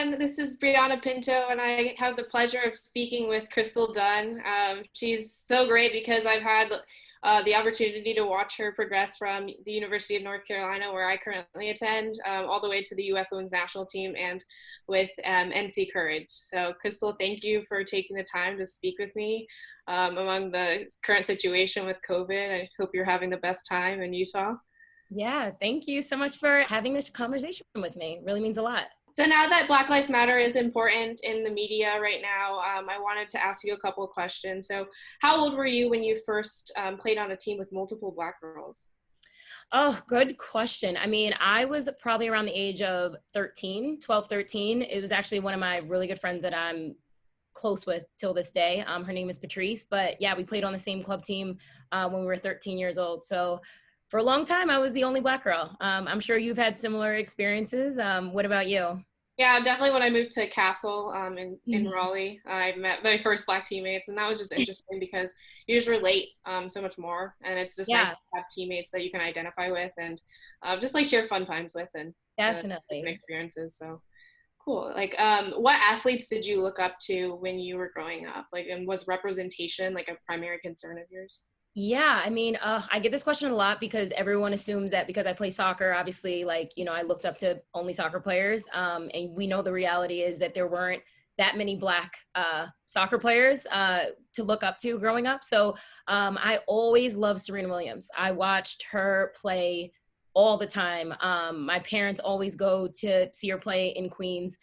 everyone. This is Brianna Pinto, and I have the pleasure of speaking with Crystal Dunn. She's so great because I've had the opportunity to watch her progress from the University of North Carolina, where I currently attend, all the way to the U.S. Women's National Team and with NC Courage. So, Crystal, thank you for taking the time to speak with me among the current situation with COVID. I hope you're having the best time in Utah. Yeah, thank you so much for having this conversation with me. It really means a lot. So now that Black Lives Matter is important in the media right now, I wanted to ask you a couple of questions. So how old were you when you first played on a team with multiple Black girls? Oh, good question. I mean, I was probably around the age of 12, 13. It was actually one of my really good friends that I'm close with till this day. Her name is Patrice. But yeah, we played on the same club team when we were 13 years old. So for a long time, I was the only Black girl. I'm sure you've had similar experiences. What about you? Yeah, definitely when I moved to Castle in Raleigh, I met my first Black teammates, and that was just interesting because you just relate so much more, and it's just nice to have teammates that you can identify with and just like share fun times with and definitely experiences. So cool. Like, what athletes did you look up to when you were growing up? Like, and was representation like a primary concern of yours? Yeah, I mean, I get this question a lot because everyone assumes that because I play soccer, obviously, like, you know, I looked up to only soccer players. And we know the reality is that there weren't that many Black soccer players to look up to growing up. So I always loved Serena Williams. I watched her play all the time. My parents always go to see her play in Queens.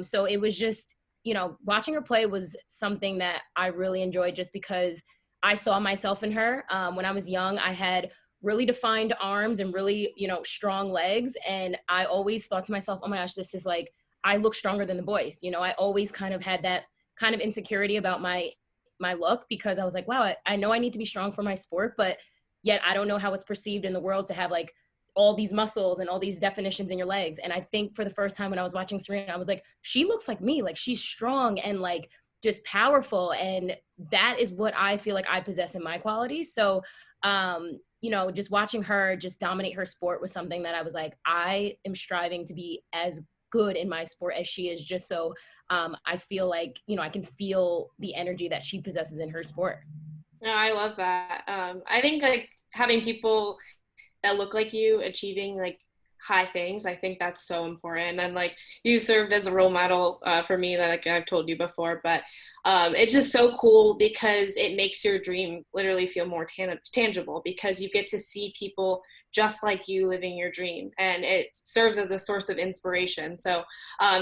So it was just, you know, watching her play was something that I really enjoyed just because I saw myself in her. When I was young, I had really defined arms and really, you know, strong legs. And I always thought to myself, oh my gosh, this is like, I look stronger than the boys. You know, I always kind of had that kind of insecurity about my look because I was like, wow, I know I need to be strong for my sport, but yet I don't know how it's perceived in the world to have like all these muscles and all these definitions in your legs. And I think for the first time when I was watching Serena, I was like, she looks like me, like she's strong and like just powerful. And that is what I feel like I possess in my qualities. So, you know, just watching her just dominate her sport was something that I was like, I am striving to be as good in my sport as she is, just so I feel like, you know, I can feel the energy that she possesses in her sport. No, I love that. I think like having people that look like you achieving like high things, I think that's so important. And like you served as a role model for me, that like I've told you before, but it's just so cool because it makes your dream literally feel more tangible because you get to see people just like you living your dream, and it serves as a source of inspiration. So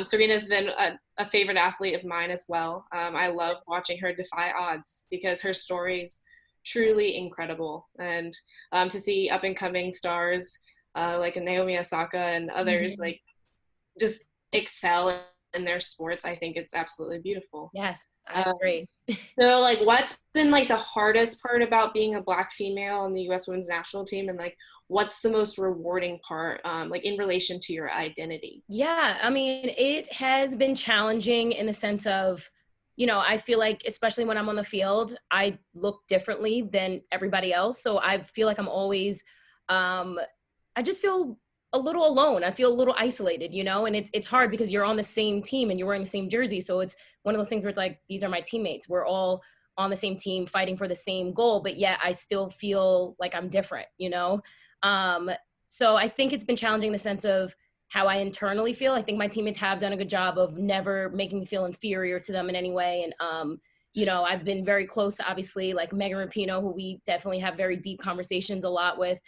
Serena's been a favorite athlete of mine as well. I love watching her defy odds because her story's truly incredible, and to see up and coming stars like Naomi Osaka and others like just excel in their sports, I think it's absolutely beautiful. Yes, I agree. So like what's been like the hardest part about being a Black female on the U.S. Women's National Team, and like what's the most rewarding part like in relation to your identity? Yeah, I mean, it has been challenging in the sense of, you know, I feel like, especially when I'm on the field, I look differently than everybody else. So I feel like I'm always, I just feel a little alone. I feel a little isolated, you know, and it's hard because you're on the same team and you're wearing the same jersey. So it's one of those things where it's like, these are my teammates. We're all on the same team fighting for the same goal, but yet I still feel like I'm different, you know? So I think it's been challenging in the sense of how I internally feel. I think my teammates have done a good job of never making me feel inferior to them in any way. And, you know, I've been very close to obviously like Megan Rapinoe, who we definitely have very deep conversations a lot with.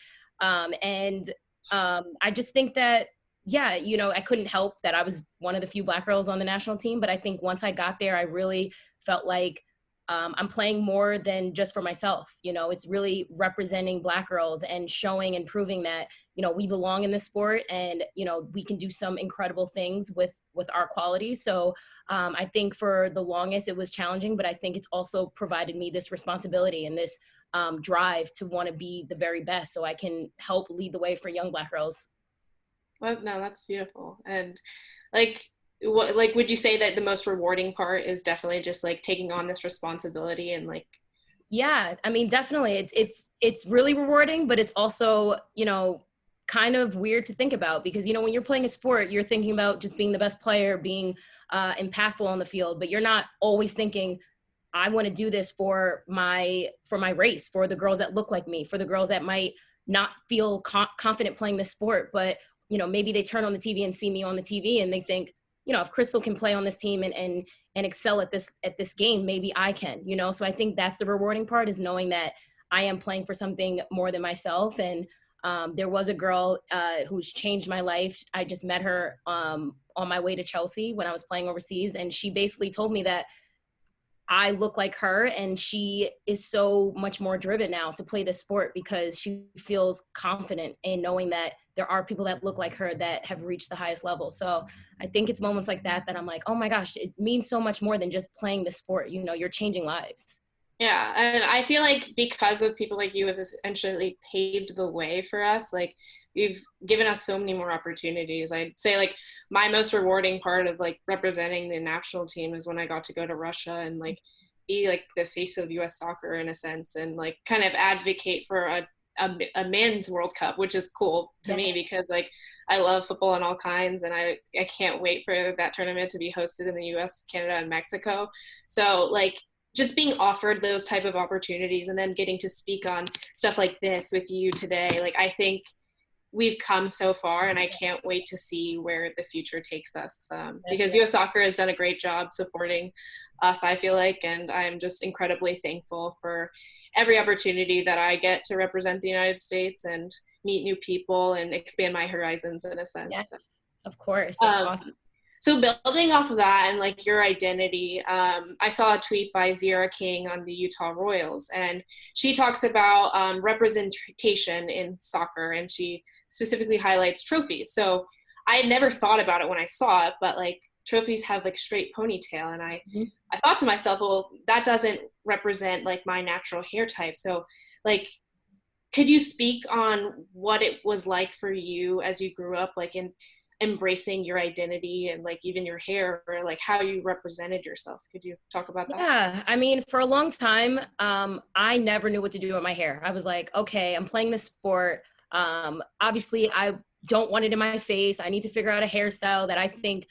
I just think that, yeah, you know, I couldn't help that I was one of the few Black girls on the national team. But I think once I got there, I really felt like I'm playing more than just for myself. You know, it's really representing Black girls and showing and proving that, you know, we belong in this sport and, you know, we can do some incredible things with our quality. So I think for the longest it was challenging, but I think it's also provided me this responsibility and this drive to want to be the very best so I can help lead the way for young Black girls. Well, no, that's beautiful. And like what, like would you say that the most rewarding part is definitely just like taking on this responsibility and like Yeah, I mean, definitely it's really rewarding, but it's also, you know, kind of weird to think about because, you know, when you're playing a sport, you're thinking about just being the best player, being impactful on the field, but you're not always thinking, I want to do this for my race, for the girls that look like me, for the girls that might not feel confident playing this sport, but, you know, maybe they turn on the TV and see me on the TV and they think, you know, if Crystal can play on this team and excel at this game, maybe I can, you know? So I think that's the rewarding part, is knowing that I am playing for something more than myself. And there was a girl who's changed my life. I just met her on my way to Chelsea when I was playing overseas. And she basically told me that I look like her, and she is so much more driven now to play this sport because she feels confident in knowing that there are people that look like her that have reached the highest level. So I think it's moments like that I'm like, oh my gosh, it means so much more than just playing the sport. You know, you're changing lives. Yeah, and I feel like because of people like you have essentially paved the way for us, like you've given us so many more opportunities. I'd say like my most rewarding part of like representing the national team is when I got to go to Russia and like be like the face of US soccer in a sense, and like kind of advocate for a men's World Cup, which is cool to me because like I love football in all kinds, and I can't wait for that tournament to be hosted in the US, Canada, and Mexico. So like just being offered those type of opportunities and then getting to speak on stuff like this with you today, like I think we've come so far, and I can't wait to see where the future takes us, because US Soccer has done a great job supporting us, I feel like, and I'm just incredibly thankful for every opportunity that I get to represent the United States and meet new people and expand my horizons in a sense. Yes, of course. That's awesome. So building off of that and like your identity, I saw a tweet by Zira King on the Utah Royals, and she talks about representation in soccer, and she specifically highlights trophies. So I had never thought about it when I saw it, but like trophies have like straight ponytail, and I thought to myself, well, that doesn't represent like my natural hair type. So like, could you speak on what it was like for you as you grew up, like in embracing your identity and like even your hair, or like how you represented yourself? Could you talk about that? Yeah, I mean, for a long time, I never knew what to do with my hair. I was like, okay, I'm playing this sport. Obviously, I don't want it in my face. I need to figure out a hairstyle that I think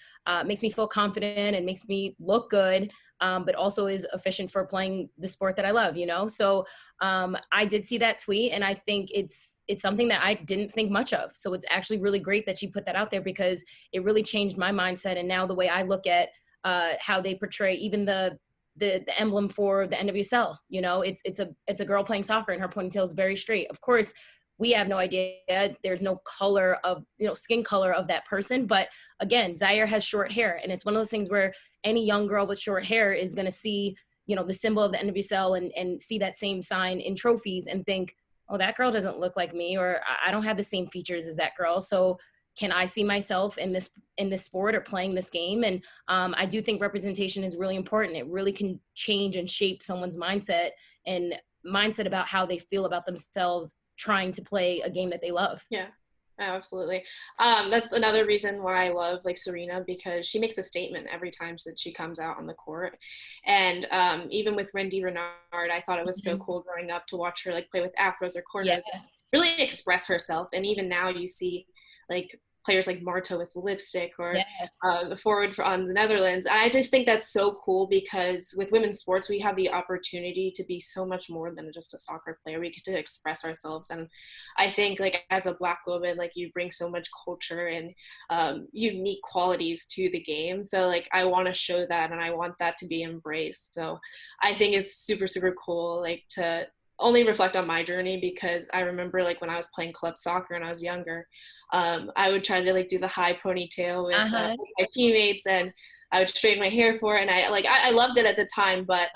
makes me feel confident and makes me look good, but also is efficient for playing the sport that I love, you know? So I did see that tweet, and I think it's something that I didn't think much of. So it's actually really great that she put that out there, because it really changed my mindset. And now the way I look at how they portray even the emblem for the NWSL, you know, it's a girl playing soccer, and her ponytail is very straight. Of course, we have no idea. There's no color of, you know, skin color of that person. But again, Zaire has short hair, and it's one of those things where any young girl with short hair is going to see, you know, the symbol of the NWSL and see that same sign in trophies and think, oh, that girl doesn't look like me, or I don't have the same features as that girl. So can I see myself in this sport or playing this game? And I do think representation is really important. It really can change and shape someone's mindset about how they feel about themselves trying to play a game that they love. Yeah. Oh, absolutely. That's another reason why I love like Serena, because she makes a statement every time that she comes out on the court. And even with Wendy Renard, I thought it was so cool growing up to watch her like play with afros or corners, really express herself. And even now you see like players like Marta with lipstick, or the forward on the Netherlands. And I just think that's so cool, because with women's sports, we have the opportunity to be so much more than just a soccer player. We get to express ourselves. And I think like as a Black woman, like you bring so much culture and unique qualities to the game. So like I want to show that, and I want that to be embraced. So I think it's super, super cool, like to only reflect on my journey, because I remember like when I was playing club soccer and I was younger, I would try to like do the high ponytail with my teammates, and I would straighten my hair for it. And I loved it at the time, but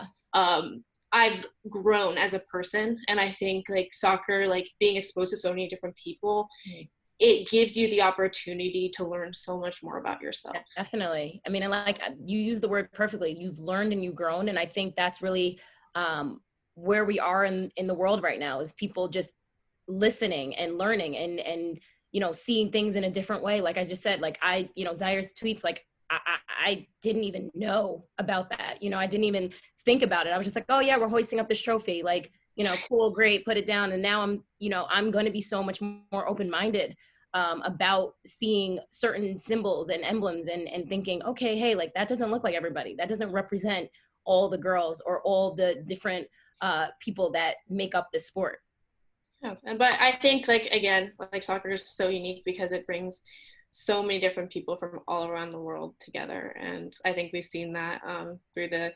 I've grown as a person. And I think like soccer, like being exposed to so many different people, it gives you the opportunity to learn so much more about yourself. Definitely. I mean, and like you use the word perfectly, you've learned and you've grown. And I think that's really, where we are in the world right now, is people just listening and learning and you know, seeing things in a different way. Like I just said, like you know, Zaire's tweets, like I didn't even know about that. You know, I didn't even think about it. I was just like, oh yeah, we're hoisting up this trophy. Like, you know, cool, great, put it down. And now I'm going to be so much more open-minded about seeing certain symbols and emblems and thinking, okay, hey, like that doesn't look like everybody. That doesn't represent all the girls or all the different people that make up this sport. Yeah, but I think like again, like soccer is so unique because it brings so many different people from all around the world together, and I think we've seen that through the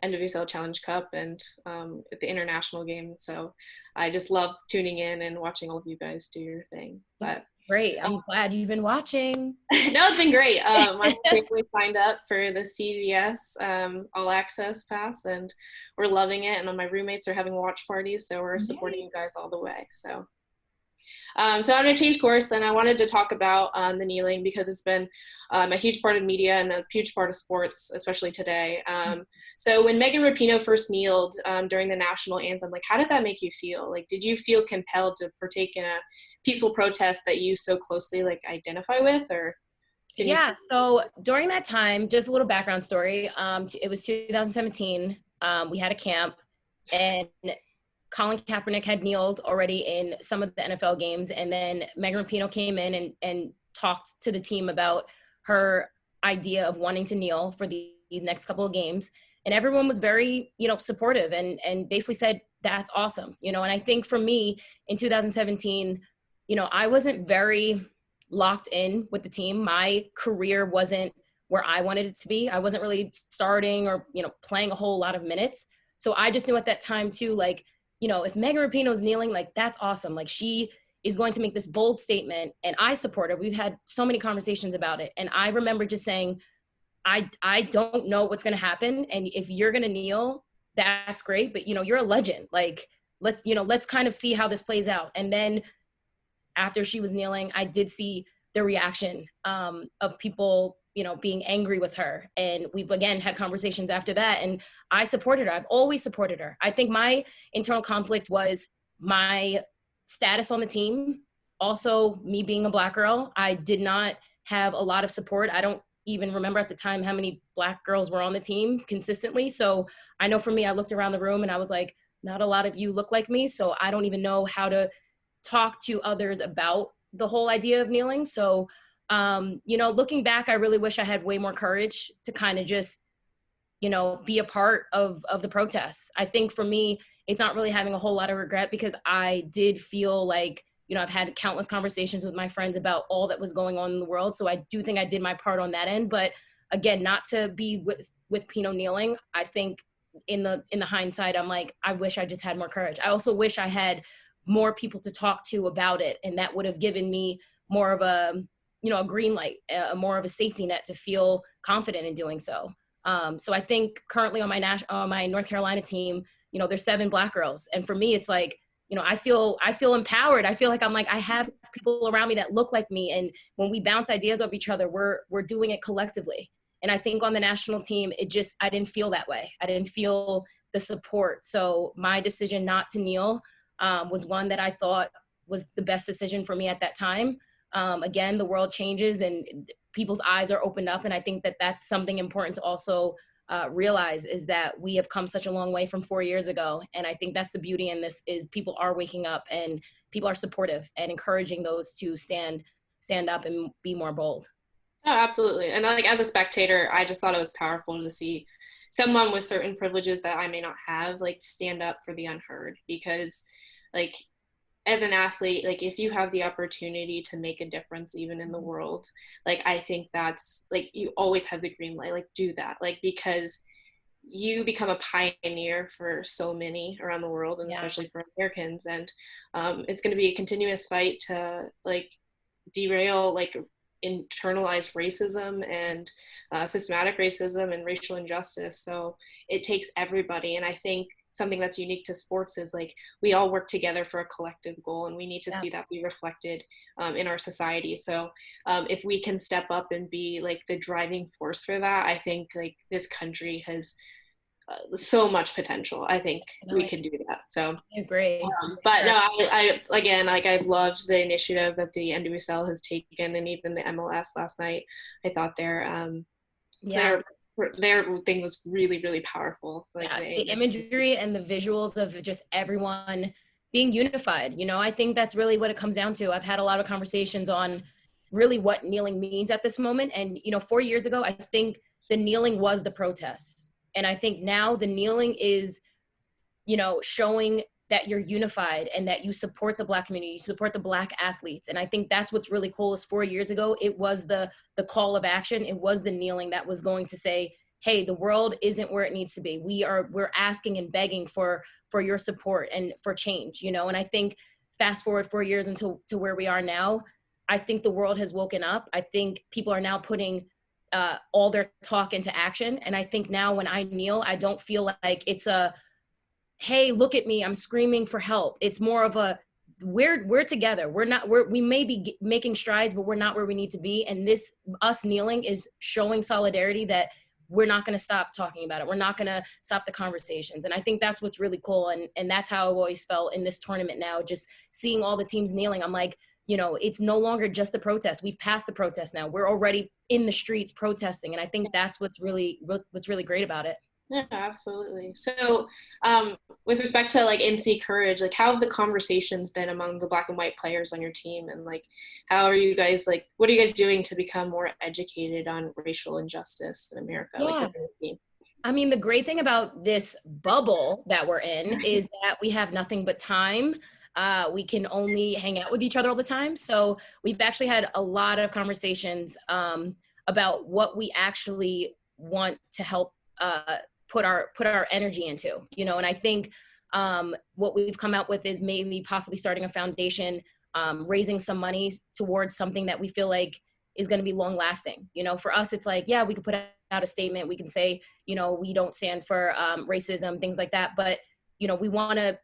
NWSL Challenge Cup and at the international game. So I just love tuning in and watching all of you guys do your thing. But great, I'm glad you've been watching. no, it's been great. My family signed up for the CVS All Access Pass, and we're loving it. And my roommates are having watch parties, so we're supporting you guys all the way. So I'm going to change course, and I wanted to talk about the kneeling because it's been a huge part of media and a huge part of sports, especially today. So when Megan Rapinoe first kneeled during the national anthem, like how did that make you feel? Like, did you feel compelled to partake in a peaceful protest that you so closely like identify with, or? Yeah, so during that time, just a little background story. It was 2017. We had a camp, and Colin Kaepernick had kneeled already in some of the NFL games, and then Megan Rapinoe came in and talked to the team about her idea of wanting to kneel for these next couple of games. And everyone was very, supportive and basically said, that's awesome. And I think for me in 2017, I wasn't very locked in with the team. My career wasn't where I wanted it to be. I wasn't really starting or, playing a whole lot of minutes. So I just knew at that time too, like, if Megan Rapinoe's kneeling, like, that's awesome. Like, she is going to make this bold statement, and I support her. We've had so many conversations about it. And I remember just saying, I don't know what's going to happen. And if you're going to kneel, that's great. But, you're a legend. Like, let's kind of see how this plays out. And then after she was kneeling, I did see the reaction of people, being angry with her. And we've again had conversations after that. And I supported her. I've always supported her. I think my internal conflict was my status on the team. Also, me being a Black girl, I did not have a lot of support. I don't even remember at the time how many Black girls were on the team consistently. So I know for me, I looked around the room and I was like, not a lot of you look like me. So I don't even know how to talk to others about the whole idea of kneeling. So looking back, I really wish I had way more courage to kind of just, be a part of the protests. I think for me, it's not really having a whole lot of regret because I did feel like, I've had countless conversations with my friends about all that was going on in the world. So I do think I did my part on that end. But again, not to be with Pino kneeling, I think in the hindsight, I'm like, I wish I just had more courage. I also wish I had more people to talk to about it. And that would have given me more of a green light, more of a safety net to feel confident in doing so. So I think currently on my North Carolina team, there's 7 Black girls. And for me, it's like, I feel empowered. I feel like I have people around me that look like me. And when we bounce ideas off each other, we're doing it collectively. And I think on the national team, I didn't feel that way. I didn't feel the support. So my decision not to kneel was one that I thought was the best decision for me at that time. Again, the world changes and people's eyes are opened up. And I think that that's something important to also realize is that we have come such a long way from 4 years ago. And I think that's the beauty in this is people are waking up and people are supportive and encouraging those to stand up and be more bold. Oh, absolutely. And like as a spectator, I just thought it was powerful to see someone with certain privileges that I may not have, like stand up for the unheard, because like as an athlete, like if you have the opportunity to make a difference even in the world, like I think that's like you always have the green light, like do that, like because you become a pioneer for so many around the world and especially for Americans. And it's going to be a continuous fight to like derail like internalized racism and systematic racism and racial injustice. So it takes everybody. And I think something that's unique to sports is like we all work together for a collective goal, and we need to see that be reflected in our society. So if we can step up and be like the driving force for that, I think like this country has so much potential. I think we can do that. So I agree. But no, I again, like I've loved the initiative that the NWSL has taken, and even the MLS last night. I thought their thing was really, really powerful. Like the imagery and the visuals of just everyone, being unified. You know, I think that's really what it comes down to. I've had a lot of conversations on really what kneeling means at this moment. And, you know, 4 years ago, I think the kneeling was the protest. And I think now the kneeling is, you know, showing that you're unified and that you support the Black community, you support the Black athletes. And I think that's what's really cool is 4 years ago, it was the call of action. It was the kneeling that was going to say, hey, the world isn't where it needs to be. We're asking and begging for your support and for change, you know? And I think fast forward 4 years to where we are now, I think the world has woken up. I think people are now putting all their talk into action. And I think now when I kneel, I don't feel like it's a, hey, look at me, I'm screaming for help. It's more of a, we're together. We may be making strides, but we're not where we need to be. And this, us kneeling is showing solidarity that we're not going to stop talking about it. We're not going to stop the conversations. And I think that's what's really cool. And that's how I've always felt in this tournament now, just seeing all the teams kneeling. I'm like, you know, it's no longer just the protest. We've passed the protest now. We're already in the streets protesting. And I think that's what's really great about it. Yeah, absolutely. So, with respect to like NC Courage, like how have the conversations been among the Black and white players on your team, and like how are you guys like what are you guys doing to become more educated on racial injustice in America? Yeah. Like within the team? I mean, the great thing about this bubble that we're in is that we have nothing but time. We can only hang out with each other all the time. So we've actually had a lot of conversations about what we actually want to help put our energy into, you know. And I think what we've come out with is maybe possibly starting a foundation, raising some money towards something that we feel like is going to be long lasting. You know, for us, it's like, yeah, we could put out a statement. We can say, you know, we don't stand for racism, things like that. But, you know, we want to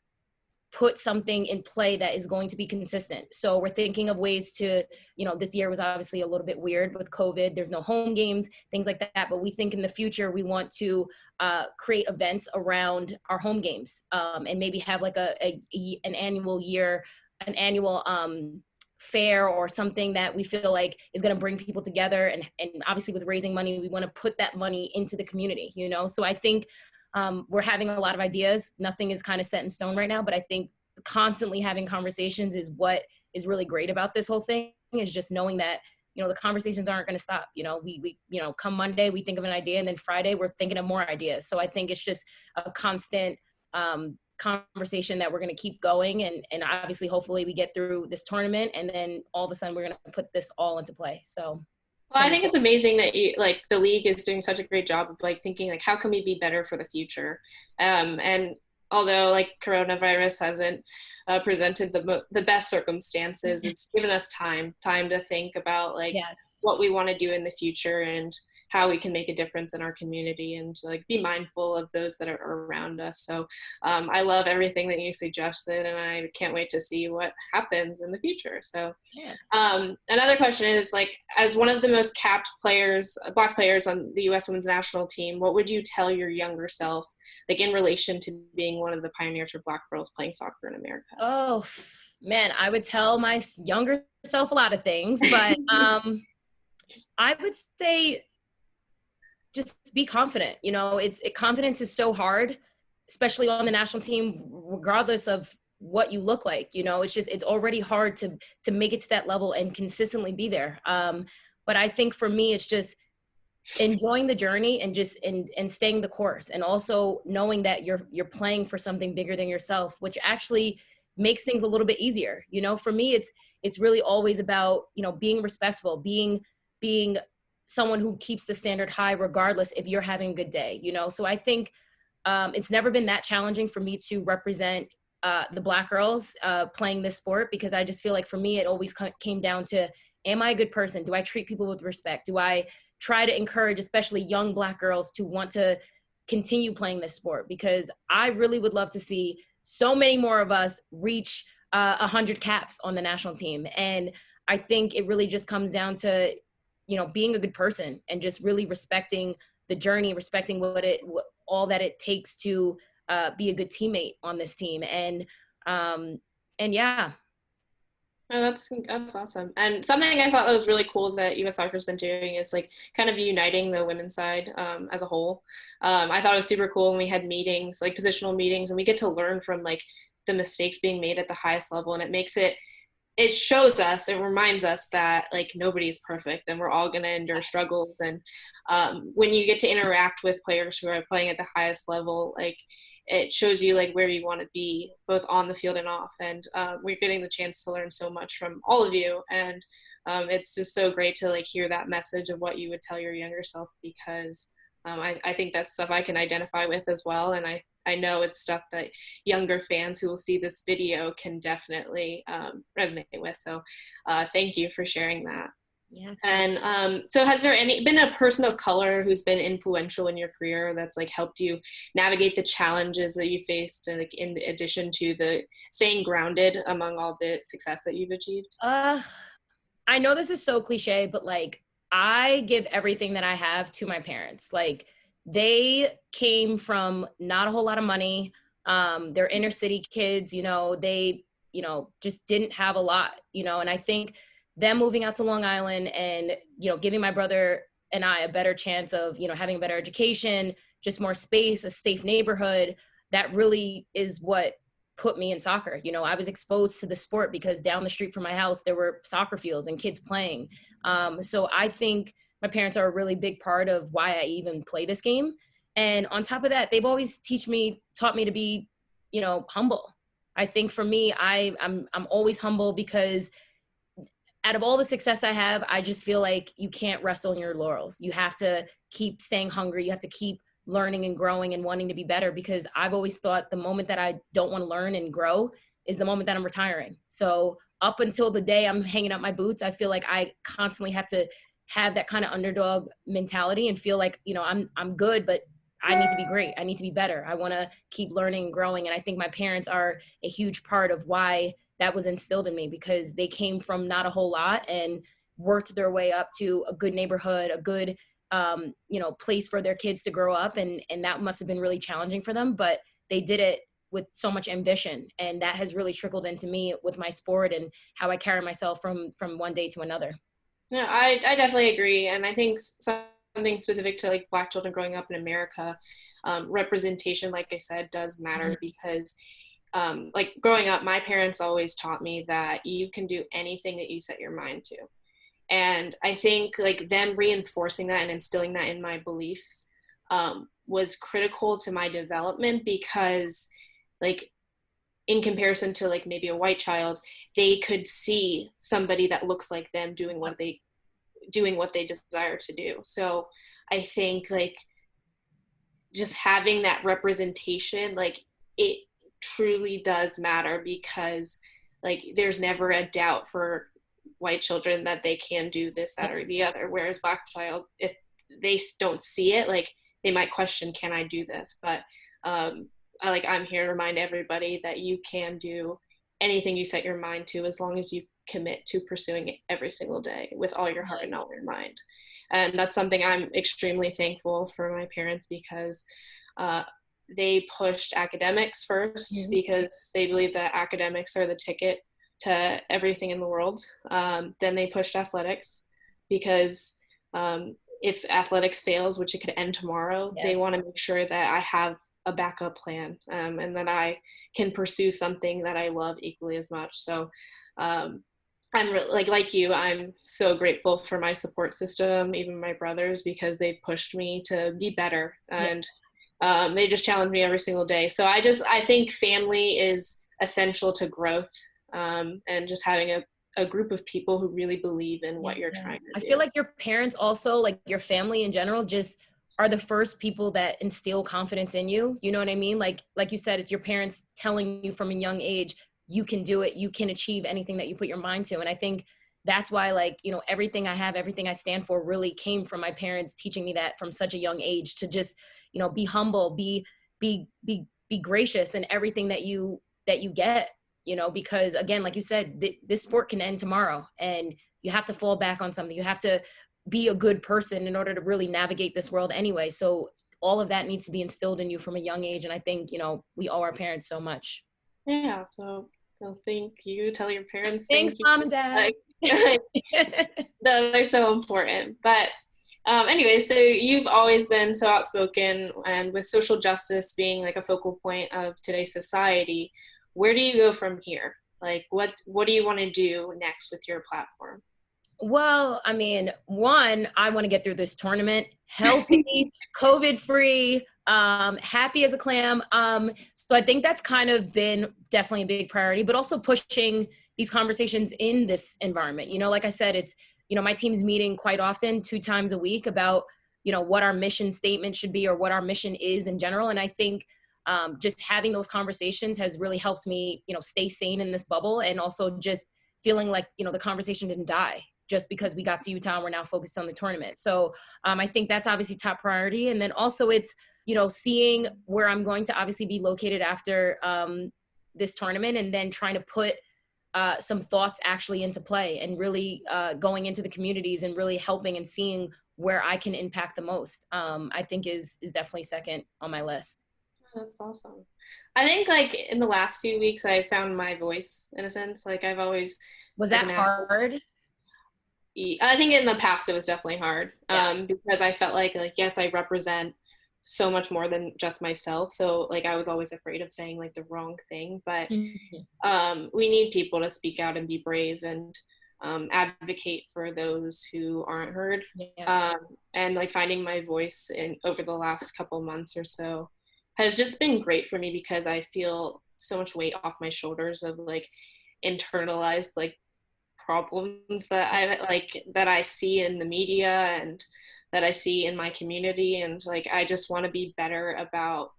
put something in play that is going to be consistent. So we're thinking of ways to, you know, this year was obviously a little bit weird with COVID. There's no home games, things like that. But we think in the future, we want to create events around our home games and maybe have like an annual fair or something that we feel like is going to bring people together. And obviously with raising money, we want to put that money into the community, you know? So I think we're having a lot of ideas. Nothing is kind of set in stone right now, but I think constantly having conversations is what is really great about this whole thing, is just knowing that, you know, the conversations aren't going to stop. You know, we, you know, come Monday, we think of an idea, and then Friday we're thinking of more ideas. So I think it's just a constant conversation that we're going to keep going. And obviously, hopefully we get through this tournament, and then all of a sudden we're going to put this all into play. So. Well, I think it's amazing that you like the league is doing such a great job of like thinking like how can we be better for the future, and although like coronavirus hasn't presented the best circumstances, it's given us time to think about like what we want to do in the future and how we can make a difference in our community and to, like, be mindful of those that are around us. So I love everything that you suggested, and I can't wait to see what happens in the future. So another question is, like, as one of the most capped players, Black players on the U.S. women's national team, what would you tell your younger self, like, in relation to being one of the pioneers for Black girls playing soccer in America? Oh, man, I would tell my younger self a lot of things, but I would say just be confident. You know, confidence is so hard, especially on the national team, regardless of what you look like. You know, it's already hard to make it to that level and consistently be there. But I think for me, it's just enjoying the journey and just and staying the course, and also knowing that you're playing for something bigger than yourself, which actually makes things a little bit easier. You know, for me, it's really always about, you know, being respectful, being someone who keeps the standard high, regardless if you're having a good day, you know? So I think it's never been that challenging for me to represent the Black girls playing this sport, because I just feel like for me, it always came down to, am I a good person? Do I treat people with respect? Do I try to encourage, especially young Black girls, to want to continue playing this sport? Because I really would love to see so many more of us reach 100 caps on the national team. And I think it really just comes down to, you know, being a good person and just really respecting the journey, respecting all that it takes to be a good teammate on this team. And yeah. Oh, that's awesome. And something I thought that was really cool that U.S. Soccer's been doing is, like, kind of uniting the women's side as a whole. I thought it was super cool when we had meetings, like positional meetings, and we get to learn from, like, the mistakes being made at the highest level, and it shows us, it reminds us that like nobody's perfect and we're all going to endure struggles. And when you get to interact with players who are playing at the highest level, like it shows you like where you want to be both on the field and off. And we're getting the chance to learn so much from all of you. And it's just so great to like hear that message of what you would tell your younger self, because I think that's stuff I can identify with as well. And I know it's stuff that younger fans who will see this video can definitely resonate with. So thank you for sharing that. Yeah. And so has there been a person of color who's been influential in your career that's like helped you navigate the challenges that you faced, like in addition to the staying grounded among all the success that you've achieved? I know this is so cliche, but like I give everything that I have to my parents. Like they came from not a whole lot of money. They're inner city kids, they, just didn't have a lot, and I think them moving out to Long Island and, giving my brother and I a better chance of, having a better education, just more space, a safe neighborhood, that really is what put me in soccer. I was exposed to the sport because down the street from my house, there were soccer fields and kids playing. So I think my parents are a really big part of why I even play this game. And on top of that, they've always taught me to be, humble. I think for me, I'm always humble because out of all the success I have, I just feel like you can't rest on your laurels. You have to keep staying hungry. You have to keep learning and growing and wanting to be better, because I've always thought the moment that I don't want to learn and grow is the moment that I'm retiring. So up until the day I'm hanging up my boots, I feel like I constantly have to have that kind of underdog mentality and feel like, I'm good, but I need to be great. I need to be better. I want to keep learning and growing. And I think my parents are a huge part of why that was instilled in me, because they came from not a whole lot and worked their way up to a good neighborhood, a good place for their kids to grow up. And that must have been really challenging for them, but they did it with so much ambition. And that has really trickled into me with my sport and how I carry myself from one day to another. No, I definitely agree. And I think something specific to like Black children growing up in America, representation, like I said, does matter. Mm-hmm. Because like growing up, my parents always taught me that you can do anything that you set your mind to. And I think like them reinforcing that and instilling that in my beliefs was critical to my development, because like in comparison to like maybe a white child, they could see somebody that looks like them doing what they desire to do. So I think like just having that representation, like it truly does matter, because like there's never a doubt for white children that they can do this, that, or the other. Whereas Black child, if they don't see it, like they might question, can I do this? But I'm here to remind everybody that you can do anything you set your mind to, as long as you commit to pursuing it every single day with all your heart and all your mind. And that's something I'm extremely thankful for my parents, because they pushed academics first, mm-hmm. because they believe that academics are the ticket to everything in the world. Then they pushed athletics, because if athletics fails, which it could end tomorrow, they want to make sure that I have a backup plan, and that I can pursue something that I love equally as much. So I'm like you, I'm so grateful for my support system, even my brothers, because they pushed me to be better, and they just challenge me every single day. So I think family is essential to growth, and just having a group of people who really believe in what you're trying to do. I feel like your parents also, like your family in general, just are the first people that instill confidence in you. You know what I mean? Like you said, it's your parents telling you from a young age, you can do it, you can achieve anything that you put your mind to. And I think that's why, like, everything I have, everything I stand for really came from my parents teaching me that from such a young age, to just, be humble, be gracious in everything that you get, because again, like you said, this sport can end tomorrow, and you have to fall back on something. You have to be a good person in order to really navigate this world anyway. So all of that needs to be instilled in you from a young age. And I think, we owe our parents so much. Yeah. So thank you. Tell your parents. Thanks, Mom and Dad. They're so important. But anyway, so you've always been so outspoken, and with social justice being like a focal point of today's society, where do you go from here? Like, what do you want to do next with your platform? Well, I mean, one, I want to get through this tournament healthy, COVID-free, happy as a clam. So I think that's kind of been definitely a big priority, but also pushing these conversations in this environment. You know, like I said, it's, you know, my team's meeting quite often, 2 times a week, about, you know, what our mission statement should be or what our mission is in general. And I think just having those conversations has really helped me, you know, stay sane in this bubble, and also just feeling like, you know, the conversation didn't die just because we got to Utah and we're now focused on the tournament. So I think that's obviously top priority. And then also it's, you know, seeing where I'm going to obviously be located after this tournament, and then trying to put some thoughts actually into play, and really going into the communities and really helping and seeing where I can impact the most, I think is definitely second on my list. That's awesome. I think like in the last few weeks, I found my voice in a sense. Like I've always, was that hard? I think in the past it was definitely hard, Yeah. because I felt like yes, I represent so much more than just myself. So like I was always afraid of saying like the wrong thing, but we need people to speak out and be brave and advocate for those who aren't heard. Yes. And like finding my voice in over the last couple months or so has just been great for me, because I feel so much weight off my shoulders of like internalized like problems that I see in the media and that I see in my community, and like I just want to be better about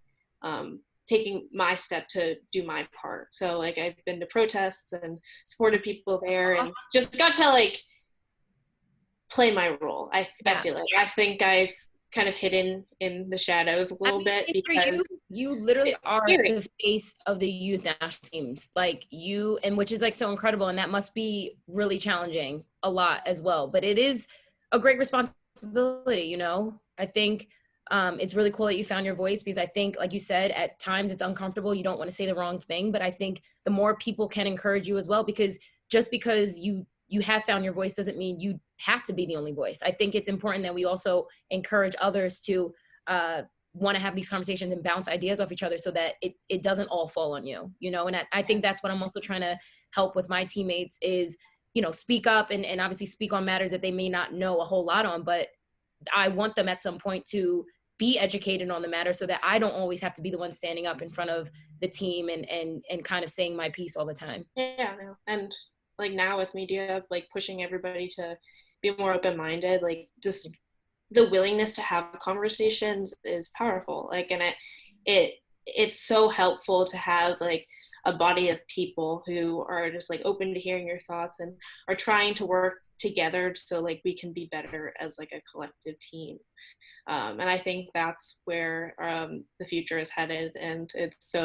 taking my step to do my part. So like I've been to protests and supported people there, and just got to like play my role. I feel like I think I've kind of hidden in the shadows a little bit, because you literally are the face of the youth national teams, like you, and which is like so incredible, and that must be really challenging a lot as well. But it is a great responsibility, you know. I think it's really cool that you found your voice, because I think, like you said, at times it's uncomfortable. You don't want to say the wrong thing, but I think the more people can encourage you as well, because just because you have found your voice doesn't mean you have to be the only voice. I think it's important that we also encourage others to want to have these conversations and bounce ideas off each other, so that it doesn't all fall on you, you know? And I think that's what I'm also trying to help with my teammates is, you know, speak up and obviously speak on matters that they may not know a whole lot on, but I want them at some point to be educated on the matter, so that I don't always have to be the one standing up in front of the team and kind of saying my piece all the time. Yeah, no. And like now with media, like pushing everybody to be more open-minded, like just the willingness to have conversations is powerful. Like, and it's so helpful to have like a body of people who are just like open to hearing your thoughts and are trying to work together so like we can be better as like a collective team. And I think that's where the future is headed, and it's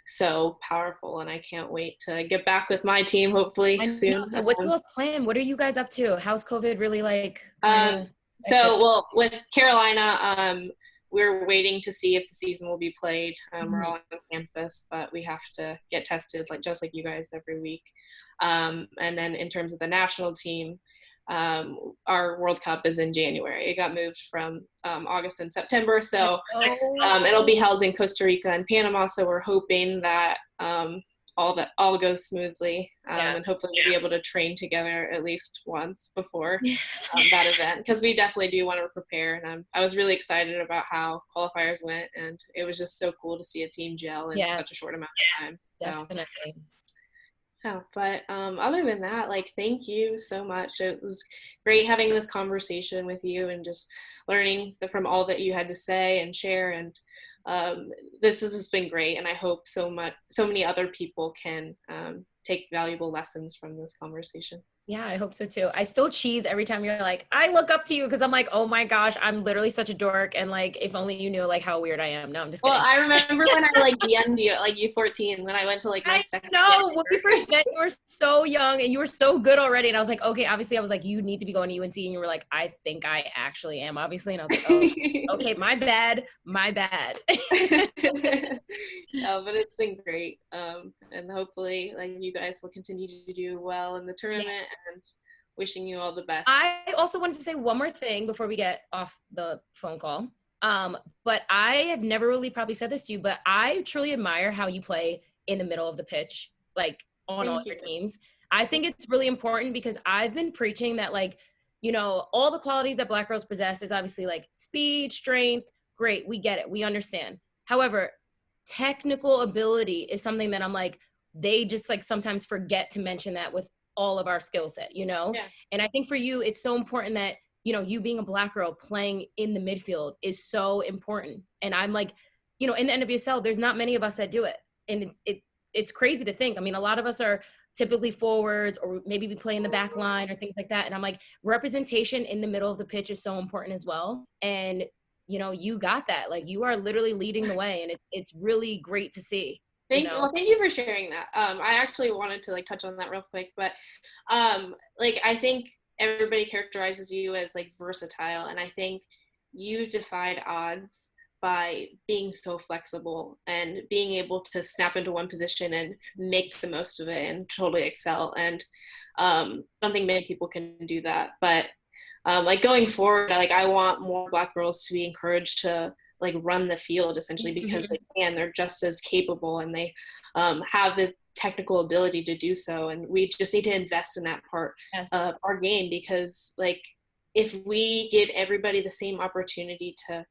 so powerful, and I can't wait to get back with my team hopefully soon. So what's the plan? What are you guys up to? How's COVID really like? Well, with Carolina, we're waiting to see if the season will be played. We're all on campus, but we have to get tested just like you guys every week. And then in terms of the national team, our World Cup is in January. It got moved from August and September, so it'll be held in Costa Rica and Panama. So we're hoping that all goes smoothly, and hopefully we'll be able to train together at least once before that event, because we definitely do want to prepare. And I was really excited about how qualifiers went, and it was just so cool to see a team gel in such a short amount of time. Definitely. So. Yeah, but other than that, like, thank you so much. It was great having this conversation with you and just learning from all that you had to say and share. And this has just been great. And I hope so many other people can take valuable lessons from this conversation. Yeah, I hope so too. I still cheese every time you're like, I look up to you, because I'm like, oh my gosh, I'm literally such a dork. And like, if only you knew like how weird I am. No, I'm just kidding. Well, I remember when I like DM'd you, like U14, when I went to like my second. No, when we first met, you were so young and you were so good already. And I was like, okay, obviously I was like, you need to be going to UNC. And you were like, I think I actually am, obviously. And I was like, oh, okay, my bad. No, but it's been great. And hopefully like you guys will continue to do well in the tournament. Yes. And wishing you all the best. I also wanted to say one more thing before we get off the phone call. But I have never really probably said this to you, but I truly admire how you play in the middle of the pitch, like on all Thank you. your teams. I think it's really important because I've been preaching that, like, you know, all the qualities that Black girls possess is obviously like speed, strength. Great, we get it, we understand. However, technical ability is something that I'm like, they just like sometimes forget to mention that with all of our skill set, you know? Yeah. And I think for you, it's so important that, you know, you being a Black girl playing in the midfield is so important. And I'm like, you know, in the NWSL, there's not many of us that do it. And it's crazy to think. I mean, a lot of us are typically forwards, or maybe we play in the back line or things like that. And I'm like, representation in the middle of the pitch is so important as well. And, you know, you got that. Like, you are literally leading the way, and it's really great to see. Thank you for sharing that. I actually wanted to like touch on that real quick, but like I think everybody characterizes you as like versatile, and I think you defied odds by being so flexible and being able to snap into one position and make the most of it and totally excel. And I don't think many people can do that. But like going forward, like I want more Black girls to be encouraged to like run the field essentially because they can. They're just as capable, and they have the technical ability to do so. And we just need to invest in that part of our game, because like if we give everybody the same opportunity to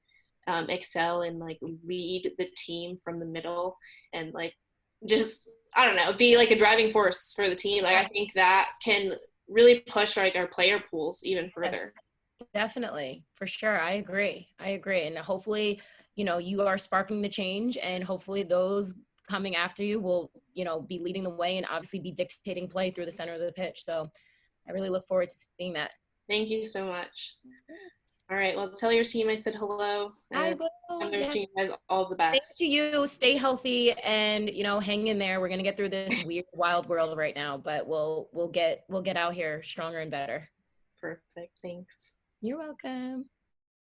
excel and like lead the team from the middle and like just, I don't know, be like a driving force for the team, like I think that can really push like our player pools even further. Definitely, for sure. I agree. And hopefully, you know, you are sparking the change, and hopefully those coming after you will, you know, be leading the way and obviously be dictating play through the center of the pitch. So I really look forward to seeing that. Thank you so much. All right, well, tell your team I said hello. I And will. I'm wishing you guys all the best. Thank you. Stay healthy, and, you know, hang in there. We're gonna get through this weird, wild world right now, but we'll get out here stronger and better. Perfect. Thanks. You're welcome.